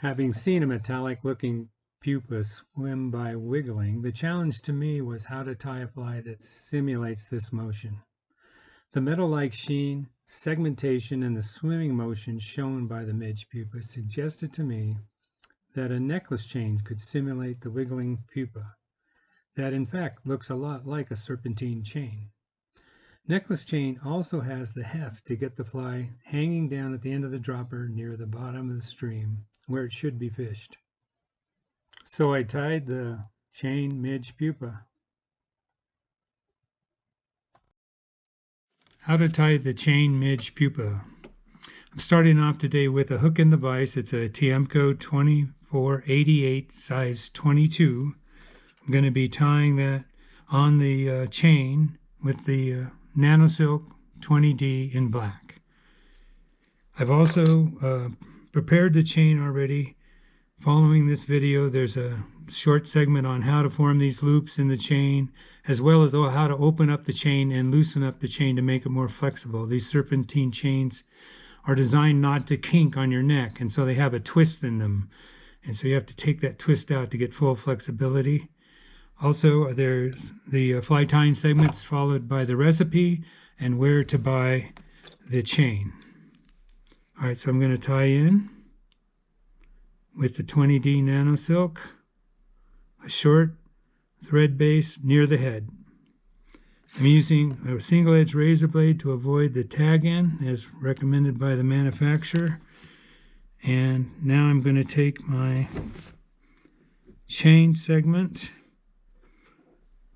Having seen a metallic-looking pupa swim by wiggling, the challenge to me was how to tie a fly that simulates this motion. The metal-like sheen, segmentation, and the swimming motion shown by the midge pupa suggested to me that a necklace chain could simulate the wiggling pupa, that in fact looks a lot like a serpentine chain. Necklace chain also has the heft to get the fly hanging down at the end of the dropper near the bottom of the stream, where it should be fished. So I tied the chain midge pupa. How to tie the chain midge pupa. I'm starting off today with a hook in the vise. It's a Tiemco 2488 size 22. I'm going to be tying that on the chain with the NanoSilk 20D in black. I've also prepared the chain already. Following this video, there's a short segment on how to form these loops in the chain, as well as how to open up the chain and loosen up the chain to make it more flexible. These serpentine chains are designed not to kink on your neck, and so they have a twist in them. And so you have to take that twist out to get full flexibility. Also, there's the fly tying segments followed by the recipe and where to buy the chain. All right, so I'm going to tie in with the 20D NanoSilk, a short thread base near the head. I'm using a single edge razor blade to avoid the tag in as recommended by the manufacturer. And now I'm going to take my chain segment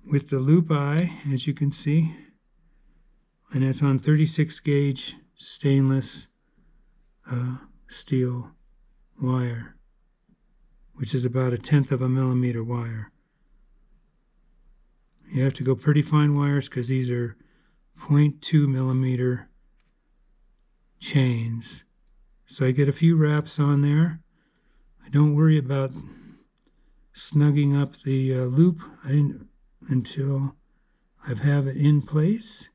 with the loop eye, as you can see, and it's on 36 gauge stainless steel wire, which is about 1/10 of a millimeter wire. You have to go pretty fine wires because these are 0.2 millimeter chains. So I get a few wraps on there. I don't worry about snugging up the loop until I have it in place,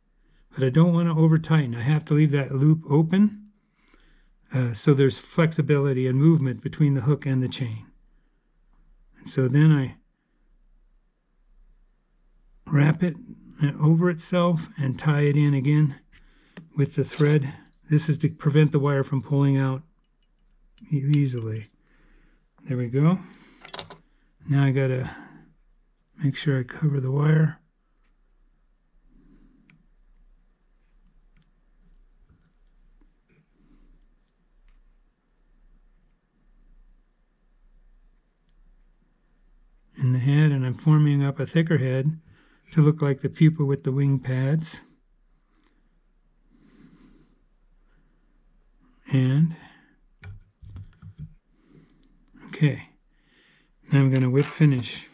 but I don't want to over tighten. I have to leave that loop open so there's flexibility and movement between the hook and the chain. And so then I wrap it over itself and tie it in again with the thread. This is to prevent the wire from pulling out easily. There we go. Now I gotta make sure I cover the wire. In the head, and I'm forming up a thicker head to look like the pupa with the wing pads. And okay, now I'm going to whip finish.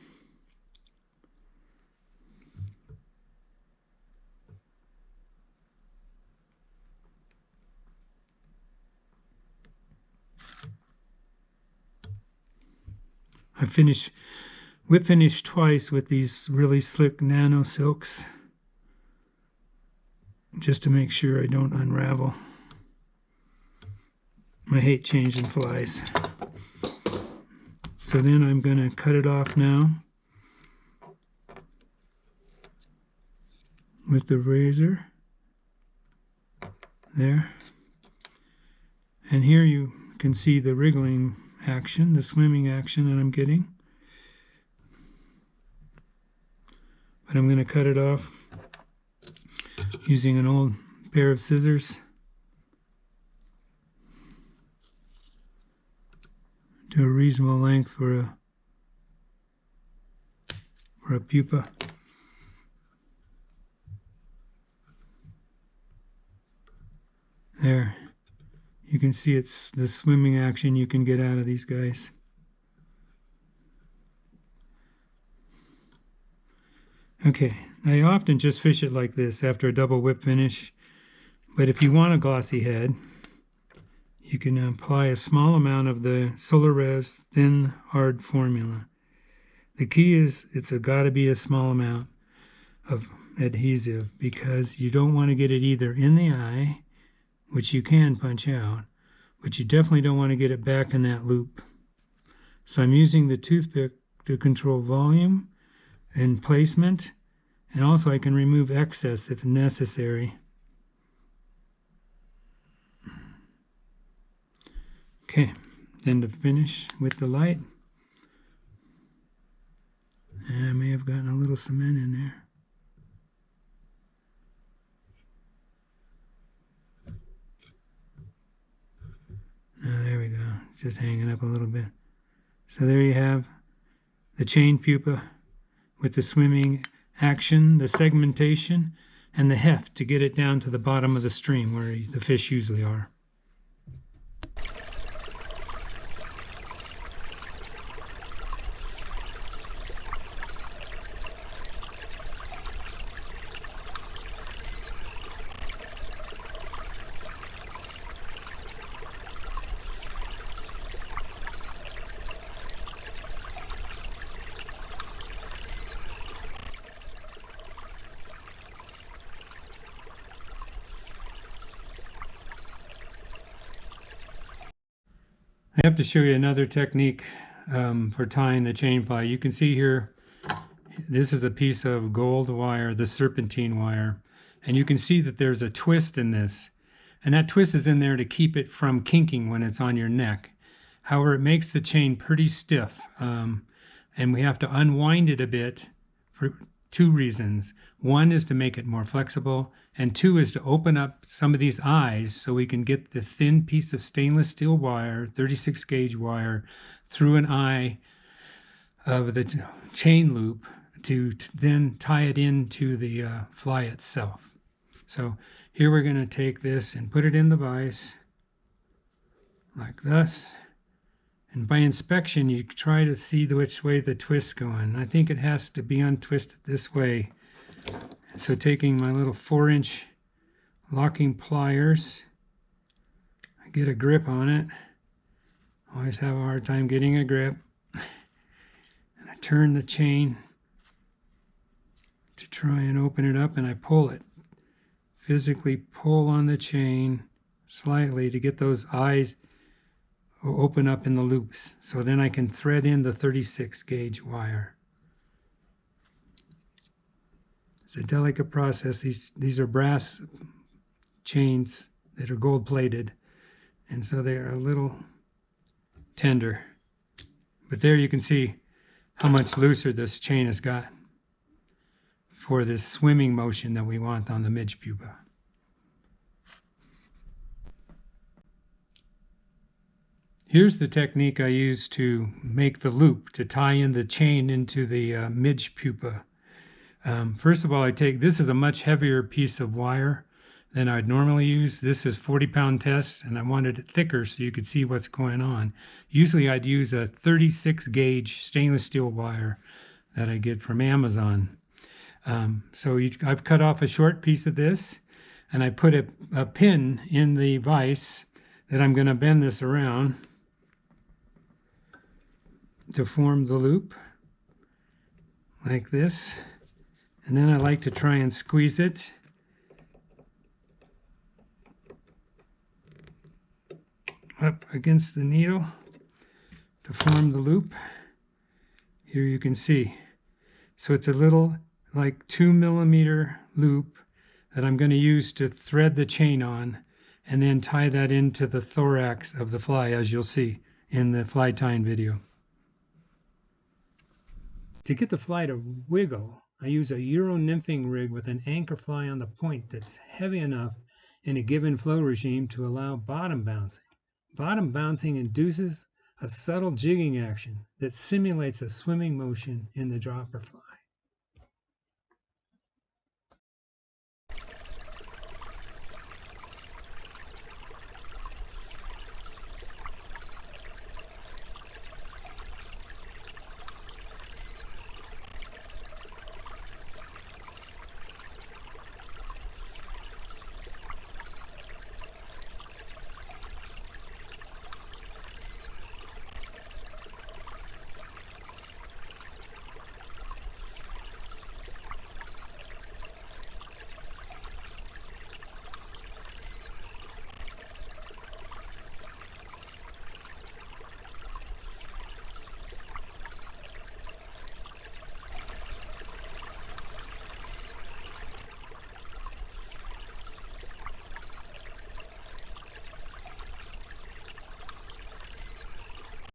I whip finish twice with these really slick NanoSilks just to make sure I don't unravel. I hate changing flies. So then I'm going to cut it off now with the razor. There. And here you can see the wriggling action, the swimming action that I'm getting. But I'm going to cut it off using an old pair of scissors to a reasonable length for a pupa. There, you can see it's the swimming action you can get out of these guys. Okay, I often just fish it like this after a double whip finish, but if you want a glossy head, you can apply a small amount of the Solar-Res thin hard formula. The key is it's got to be a small amount of adhesive because you don't want to get it either in the eye, which you can punch out, but you definitely don't want to get it back in that loop. So I'm using the toothpick to control volume and placement, and also I can remove excess if necessary. Okay, then to finish with the light, I may have gotten a little cement in there. There we go, it's just hanging up a little bit. So there you have the chain pupa with the swimming action, the segmentation, and the heft to get it down to the bottom of the stream where the fish usually are. I have to show you another technique for tying the chain fly. You can see here, this is a piece of gold wire, the serpentine wire, and you can see that there's a twist in this, and that twist is in there to keep it from kinking when it's on your neck. However, it makes the chain pretty stiff, and we have to unwind it a bit for two reasons. One is to make it more flexible, and two is to open up some of these eyes so we can get the thin piece of stainless steel wire, 36 gauge wire, through an eye of the chain loop to then tie it into the fly itself. So here we're going to take this and put it in the vise like this. And by inspection, you try to see which way the twist's going. I think it has to be untwisted this way. So taking my little 4-inch locking pliers, I get a grip on it. Always have a hard time getting a grip. And I turn the chain to try and open it up, and I pull it. Physically pull on the chain slightly to get those eyes open up in the loops, so then I can thread in the 36 gauge wire. It's a delicate process. These are brass chains that are gold plated, and so they are a little tender. But there you can see how much looser this chain has got for this swimming motion that we want on the midge pupa. Here's the technique I use to make the loop, to tie in the chain into the midge pupa. First of all, this is a much heavier piece of wire than I'd normally use. This is 40-pound test, and I wanted it thicker so you could see what's going on. Usually I'd use a 36 gauge stainless steel wire that I get from Amazon. I've cut off a short piece of this, and I put a pin in the vise that I'm going to bend this around to form the loop like this. And then I like to try and squeeze it up against the needle to form the loop. Here you can see. So it's a little like 2 millimeter loop that I'm going to use to thread the chain on, and then tie that into the thorax of the fly, as you'll see in the fly tying video. To get the fly to wiggle, I use a euro-nymphing rig with an anchor fly on the point that's heavy enough in a given flow regime to allow bottom bouncing. Bottom bouncing induces a subtle jigging action that simulates a swimming motion in the dropper fly.